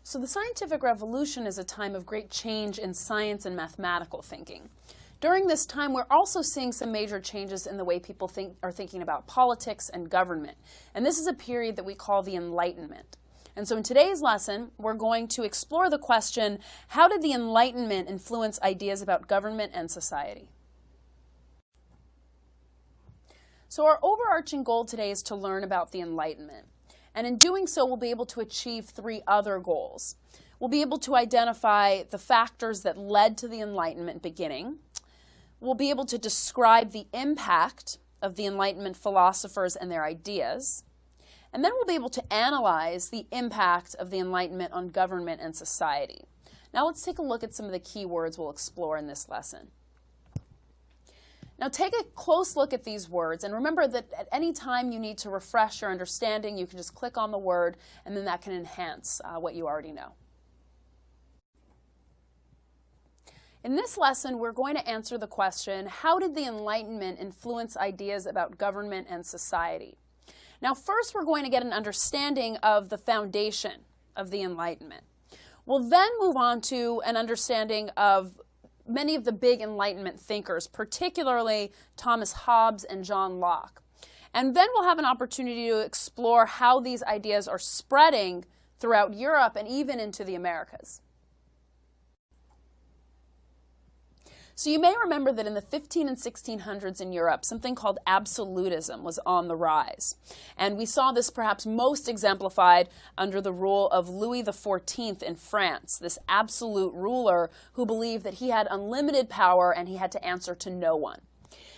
So the scientific revolution is a time of great change in science and mathematical thinking. During this time, we're also seeing some major changes in the way people are thinking about politics and government. And this is a period that we call the Enlightenment. And so in today's lesson, we're going to explore the question, how did the Enlightenment influence ideas about government and society? So our overarching goal today is to learn about the Enlightenment. And in doing so, we'll be able to achieve three other goals. We'll be able to identify the factors that led to the Enlightenment beginning. We'll be able to describe the impact of the Enlightenment philosophers and their ideas. And then we'll be able to analyze the impact of the Enlightenment on government and society. Now let's take a look at some of the key words we'll explore in this lesson. Now take a close look at these words, and remember that at any time you need to refresh your understanding, you can just click on the word, and then that can enhance what you already know. In this lesson, we're going to answer the question, how did the Enlightenment influence ideas about government and society? Now first, we're going to get an understanding of the foundation of the Enlightenment. We'll then move on to an understanding of many of the big Enlightenment thinkers, particularly Thomas Hobbes and John Locke. And then we'll have an opportunity to explore how these ideas are spreading throughout Europe and even into the Americas. So you may remember that in the 1500s and 1600s in Europe, something called absolutism was on the rise. And we saw this perhaps most exemplified under the rule of Louis XIV in France, this absolute ruler who believed that he had unlimited power and he had to answer to no one.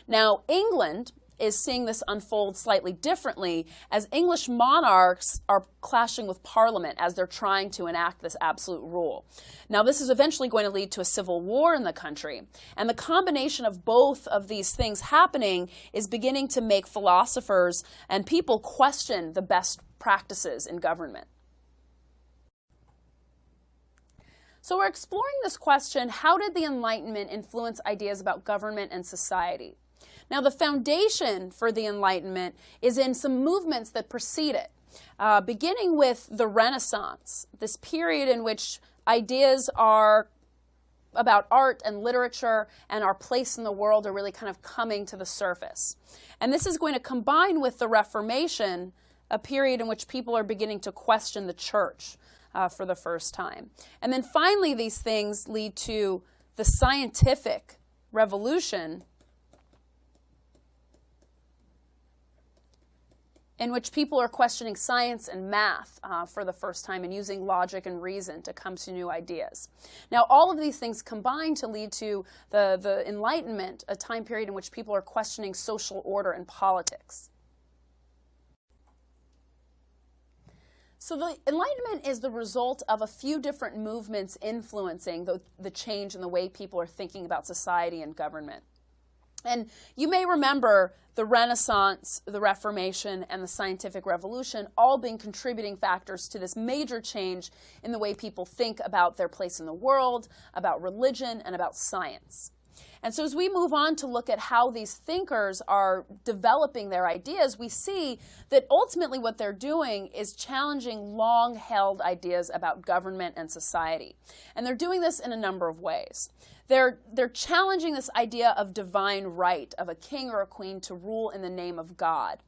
Now, England is seeing this unfold slightly differently as English monarchs are clashing with Parliament as they're trying to enact this absolute rule. Now this is eventually going to lead to a civil war in the country, and the combination of both of these things happening is beginning to make philosophers and people question the best practices in government. So we're exploring this question, how did the Enlightenment influence ideas about government and society? Now, the foundation for the Enlightenment is in some movements that precede it, beginning with the Renaissance, this period in which ideas are about art and literature and our place in the world are really kind of coming to the surface. And this is going to combine with the Reformation, a period in which people are beginning to question the church for the first time. And then finally, these things lead to the scientific revolution, in which people are questioning science and math for the first time and using logic and reason to come to new ideas. Now, all of these things combine to lead to the Enlightenment, a time period in which people are questioning social order and politics. So the Enlightenment is the result of a few different movements influencing the change in the way people are thinking about society and government. And you may remember the Renaissance, the Reformation, and the Scientific Revolution all being contributing factors to this major change in the way people think about their place in the world, about religion, and about science. And so as we move on to look at how these thinkers are developing their ideas, we see that ultimately what they're doing is challenging long-held ideas about government and society. And they're doing this in a number of ways. They're challenging this idea of divine right, of a king or a queen to rule in the name of God.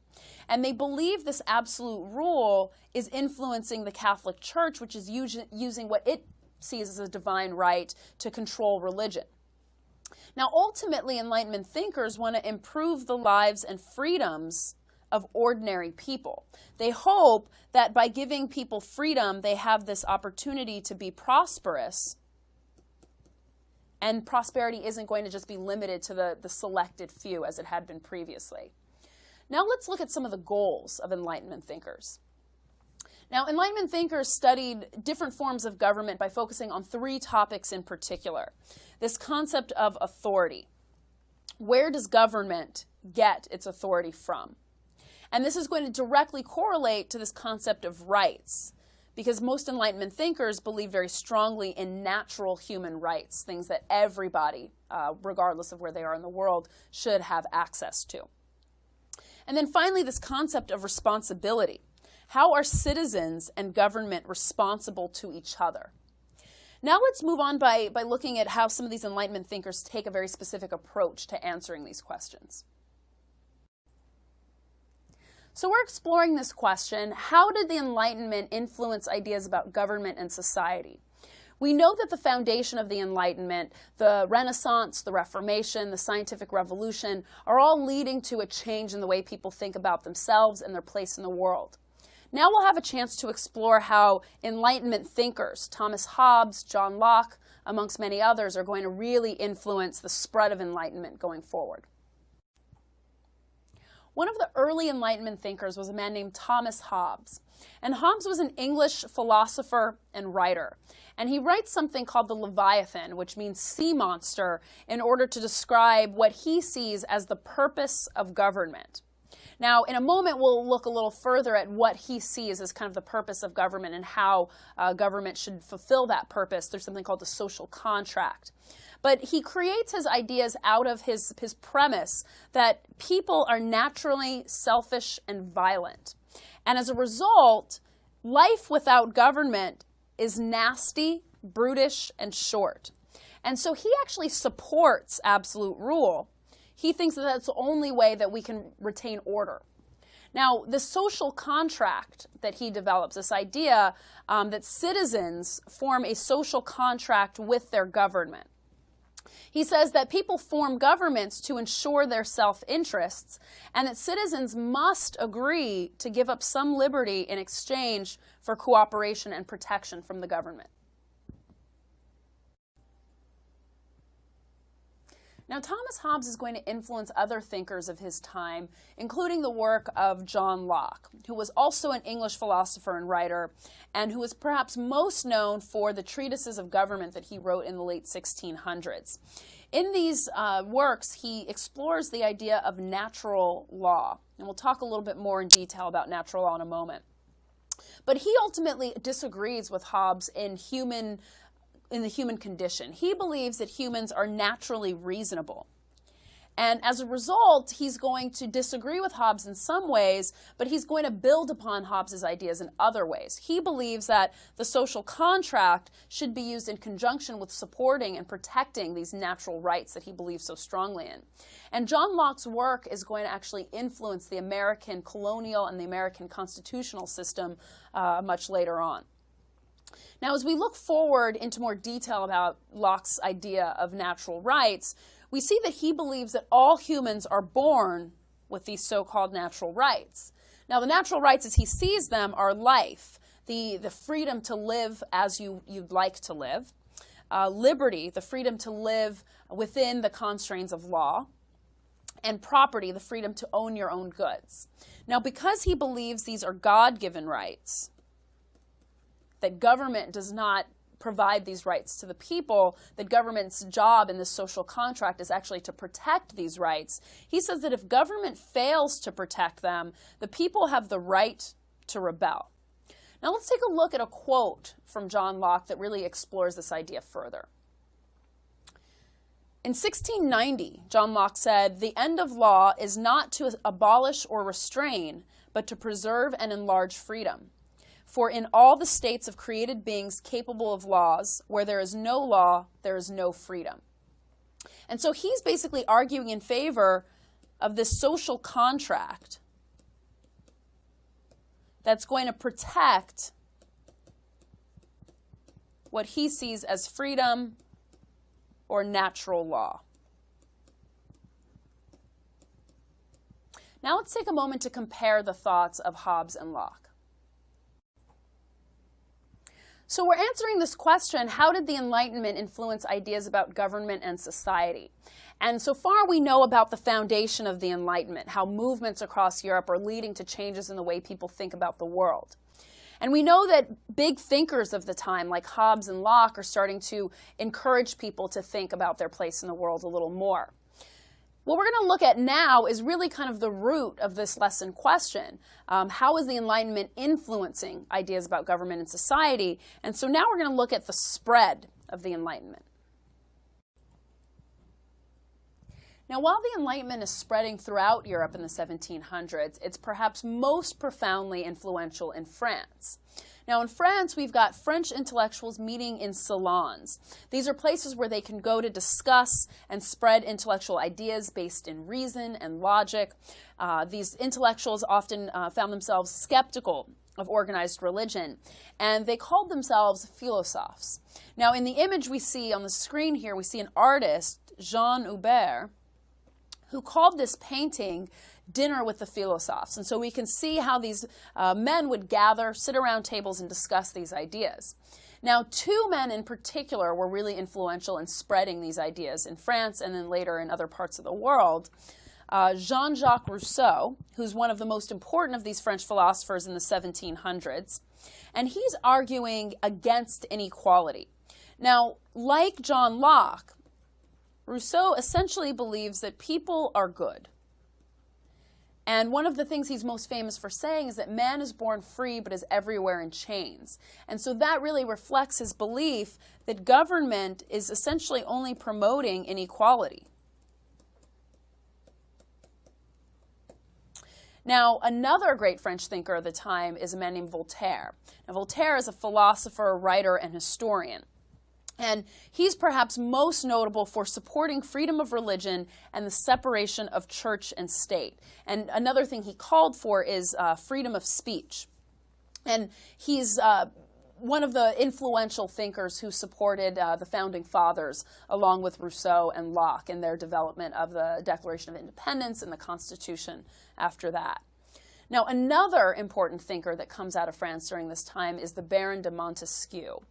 And they believe this absolute rule is influencing the Catholic Church, which is using what it sees as a divine right to control religion. Now, ultimately, Enlightenment thinkers want to improve the lives and freedoms of ordinary people. They hope that by giving people freedom, they have this opportunity to be prosperous, and prosperity isn't going to just be limited to the selected few as it had been previously. Now let's look at some of the goals of Enlightenment thinkers. Now, Enlightenment thinkers studied different forms of government by focusing on three topics in particular. This concept of authority. Where does government get its authority from? And this is going to directly correlate to this concept of rights, because most Enlightenment thinkers believe very strongly in natural human rights, things that everybody, regardless of where they are in the world, should have access to. And then finally, this concept of responsibility. How are citizens and government responsible to each other? Now let's move on by looking at how some of these Enlightenment thinkers take a very specific approach to answering these questions. So we're exploring this question: how did the Enlightenment influence ideas about government and society? We know that the foundation of the Enlightenment, the Renaissance, the Reformation, the Scientific Revolution, are all leading to a change in the way people think about themselves and their place in the world. Now we'll have a chance to explore how Enlightenment thinkers, Thomas Hobbes, John Locke, amongst many others, are going to really influence the spread of Enlightenment going forward. One of the early Enlightenment thinkers was a man named Thomas Hobbes. And Hobbes was an English philosopher and writer. And he writes something called the Leviathan, which means sea monster, in order to describe what he sees as the purpose of government. Now, in a moment, we'll look a little further at what he sees as kind of the purpose of government and how government should fulfill that purpose. There's something called the social contract. But he creates his ideas out of his premise that people are naturally selfish and violent. And as a result, life without government is nasty, brutish, and short. And so he actually supports absolute rule. He thinks that that's the only way that we can retain order. Now, the social contract that he develops, this idea that citizens form a social contract with their government. He says that people form governments to ensure their self-interests, and that citizens must agree to give up some liberty in exchange for cooperation and protection from the government. Now, Thomas Hobbes is going to influence other thinkers of his time, including the work of John Locke, who was also an English philosopher and writer, and who is perhaps most known for the treatises of government that he wrote in the late 1600s. In these works, he explores the idea of natural law, and we'll talk a little bit more in detail about natural law in a moment. But he ultimately disagrees with Hobbes in the human condition. He believes that humans are naturally reasonable. And as a result, he's going to disagree with Hobbes in some ways, but he's going to build upon Hobbes' ideas in other ways. He believes that the social contract should be used in conjunction with supporting and protecting these natural rights that he believes so strongly in. And John Locke's work is going to actually influence the American colonial and the American constitutional system much later on. Now, as we look forward into more detail about Locke's idea of natural rights, we see that he believes that all humans are born with these so-called natural rights. Now, the natural rights as he sees them are life, the freedom to live as you'd like to live, liberty, the freedom to live within the constraints of law, and property, the freedom to own your own goods. Now, because he believes these are God-given rights, that government does not provide these rights to the people, that government's job in this social contract is actually to protect these rights. He says that if government fails to protect them, the people have the right to rebel. Now let's take a look at a quote from John Locke that really explores this idea further. In 1690, John Locke said, "The end of law is not to abolish or restrain, but to preserve and enlarge freedom. For in all the states of created beings capable of laws, where there is no law, there is no freedom." And so he's basically arguing in favor of this social contract that's going to protect what he sees as freedom or natural law. Now let's take a moment to compare the thoughts of Hobbes and Locke. So we're answering this question: how did the Enlightenment influence ideas about government and society? And so far we know about the foundation of the Enlightenment, how movements across Europe are leading to changes in the way people think about the world. And we know that big thinkers of the time, like Hobbes and Locke, are starting to encourage people to think about their place in the world a little more. What we're going to look at now is really kind of the root of this lesson question. How is the Enlightenment influencing ideas about government and society? And so now we're going to look at the spread of the Enlightenment. Now, while the Enlightenment is spreading throughout Europe in the 1700s, it's perhaps most profoundly influential in France. Now, in France, we've got French intellectuals meeting in salons. These are places where they can go to discuss and spread intellectual ideas based in reason and logic. These intellectuals often found themselves skeptical of organized religion, and they called themselves philosophes. Now, in the image we see on the screen here, we see an artist, Jean Hubert, who called this painting Dinner with the Philosophes. And so we can see how these men would gather, sit around tables, and discuss these ideas. Now, two men in particular were really influential in spreading these ideas in France and then later in other parts of the world. Jean-Jacques Rousseau, who's one of the most important of these French philosophers in the 1700s, and he's arguing against inequality. Now, like John Locke, Rousseau essentially believes that people are good. And one of the things he's most famous for saying is that man is born free but is everywhere in chains. And so that really reflects his belief that government is essentially only promoting inequality. Now, another great French thinker of the time is a man named Voltaire. Now, Voltaire is a philosopher, writer, and historian. And he's perhaps most notable for supporting freedom of religion and the separation of church and state. And another thing he called for is freedom of speech. And he's one of the influential thinkers who supported the Founding Fathers, along with Rousseau and Locke, in their development of the Declaration of Independence and the Constitution after that. Now, another important thinker that comes out of France during this time is the Baron de Montesquieu.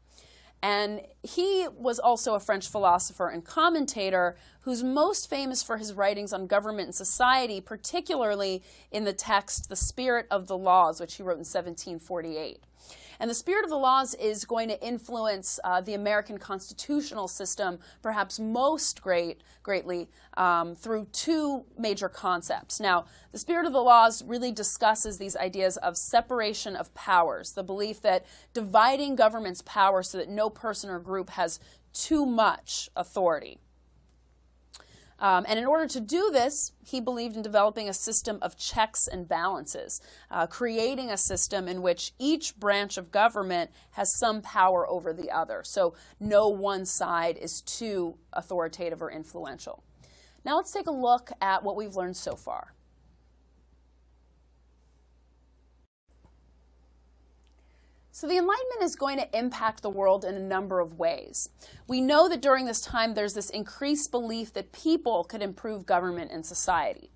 And he was also a French philosopher and commentator who's most famous for his writings on government and society, particularly in the text The Spirit of the Laws, which he wrote in 1748. And the Spirit of the Laws is going to influence the American constitutional system perhaps most greatly through two major concepts. Now, the Spirit of the Laws really discusses these ideas of separation of powers, the belief that dividing government's power so that no person or group has too much authority. And in order to do this, he believed in developing a system of checks and balances, creating a system in which each branch of government has some power over the other. So no one side is too authoritative or influential. Now let's take a look at what we've learned so far. So the Enlightenment is going to impact the world in a number of ways. We know that during this time there's this increased belief that people could improve government and society.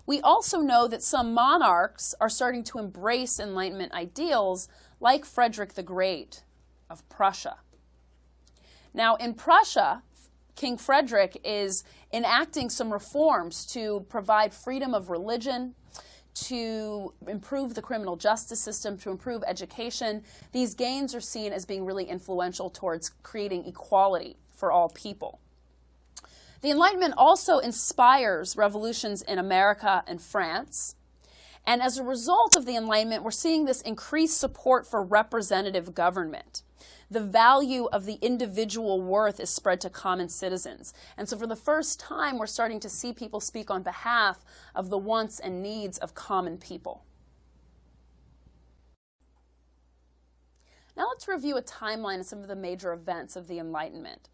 We also know that some monarchs are starting to embrace Enlightenment ideals, like Frederick the Great of Prussia. Now, in Prussia, King Frederick is enacting some reforms to provide freedom of religion, to improve the criminal justice system, to improve education. These gains are seen as being really influential towards creating equality for all people. The Enlightenment also inspires revolutions in America and France. And as a result of the Enlightenment, we're seeing this increased support for representative government. The value of the individual worth is spread to common citizens. And so for the first time, we're starting to see people speak on behalf of the wants and needs of common people. Now let's review a timeline of some of the major events of the Enlightenment.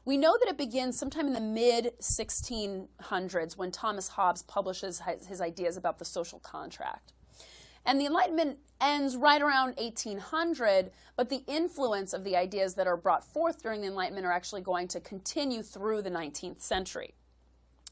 We know that it begins sometime in the mid-1600s when Thomas Hobbes publishes his ideas about the social contract. And the Enlightenment ends right around 1800, but the influence of the ideas that are brought forth during the Enlightenment are actually going to continue through the 19th century.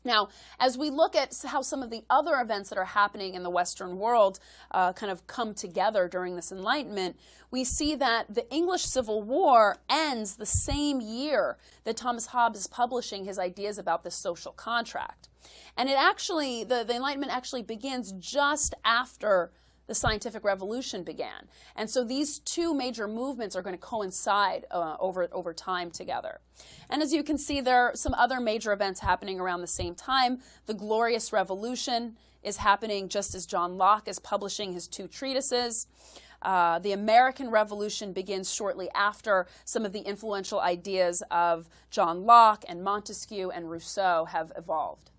Now, as we look at how some of the other events that are happening in the Western world kind of come together during this Enlightenment, we see that the English Civil War ends the same year that Thomas Hobbes is publishing his ideas about this social contract. And it actually, the Enlightenment actually begins just after the scientific revolution began. And so these two major movements are going to coincide over time together. And as you can see, there are some other major events happening around the same time. The Glorious Revolution is happening just as John Locke is publishing his two treatises. The American Revolution begins shortly after some of the influential ideas of John Locke and Montesquieu and Rousseau have evolved.